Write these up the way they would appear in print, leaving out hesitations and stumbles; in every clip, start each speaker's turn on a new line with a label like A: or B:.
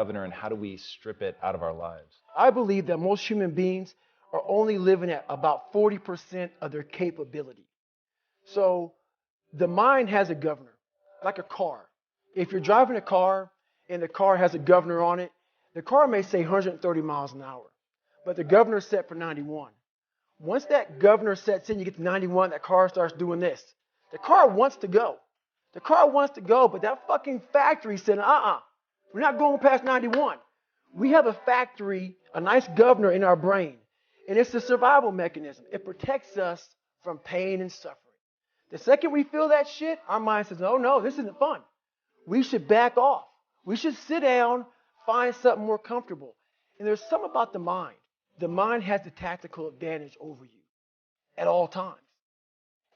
A: governor and how do we strip it out of our lives?
B: I believe that most human beings are only living at about 40% of their capability. So the mind has a governor, like a car. If you're driving a car and the car has a governor on it, the car may say 130 miles an hour, but the governor is set for 91. Once that governor sets in, you get to 91, that car starts doing this. The car wants to go. The car wants to go, but that fucking factory said, we're not going past 91. We have a factory, a nice governor in our brain, and it's the survival mechanism. It protects us from pain and suffering. The second we feel that shit, our mind says, oh no, this isn't fun. We should back off. We should sit down, find something more comfortable. And there's something about the mind. The mind has the tactical advantage over you at all times.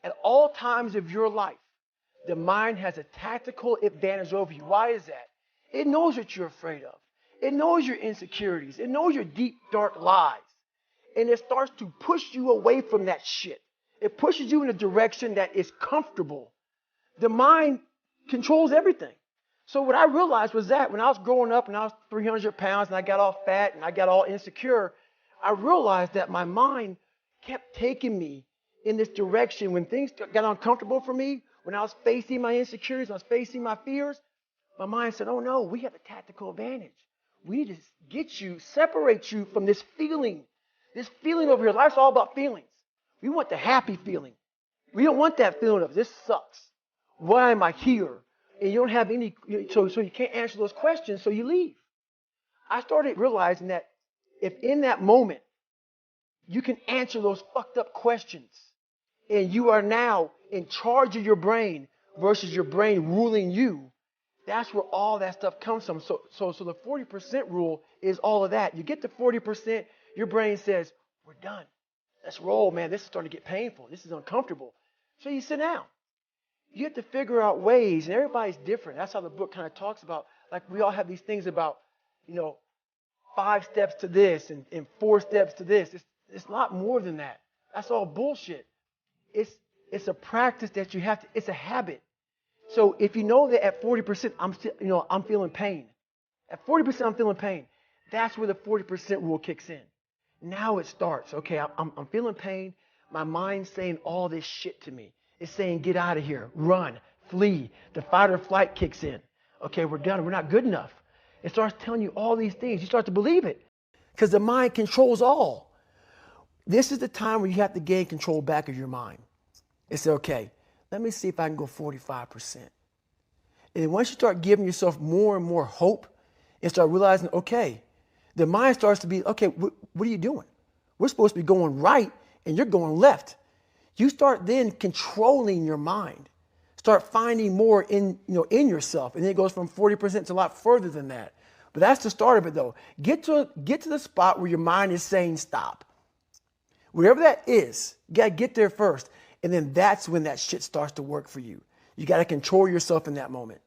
B: At all times of your life, the mind has a tactical advantage over you. Why is that? It knows what you're afraid of. It knows your insecurities. It knows your deep, dark lies. And it starts to push you away from that shit. It pushes you in a direction that is comfortable. The mind controls everything. So what I realized was that when I was growing up and I was 300 pounds and I got all fat and I got all insecure, I realized that my mind kept taking me in this direction. When things got uncomfortable for me, when I was facing my insecurities, I was facing my fears, my mind said, oh no, we have a tactical advantage. We need to get you, separate you from this feeling over here. Life's all about feelings. We want the happy feeling. We don't want that feeling of this sucks. Why am I here? And you don't have any, so you can't answer those questions, so you leave. I started realizing that if in that moment you can answer those fucked up questions and you are now in charge of your brain versus your brain ruling you, that's where all that stuff comes from. So the 40% rule is all of that. You get to 40%, your brain says, we're done. Let's roll, man. This is starting to get painful. This is uncomfortable. So you sit down. You have to figure out ways, and everybody's different. That's how the book kind of talks about, like we all have these things about, 5 steps to this and 4 steps to this. It's a lot more than that. That's all bullshit. It's a practice that you have to, it's a habit. So if you know that at 40%, I'm feeling pain. At 40%, I'm feeling pain. That's where the 40% rule kicks in. Now it starts. Okay, I'm feeling pain. My mind's saying all this shit to me. It's saying, get out of here, run, flee. The fight or flight kicks in. Okay, we're done. We're not good enough. It starts telling you all these things. You start to believe it because the mind controls all. This is the time where you have to gain control back of your mind. It's okay. Let me see if I can go 45%. And once you start giving yourself more and more hope and start realizing, okay, the mind starts to be, okay, what are you doing? We're supposed to be going right and you're going left. You start then controlling your mind. Start finding more in yourself. And then it goes from 40% to a lot further than that. But that's the start of it though. Get to the spot where your mind is saying stop. Wherever that is, you gotta get there first. And then that's when that shit starts to work for you. You gotta control yourself in that moment.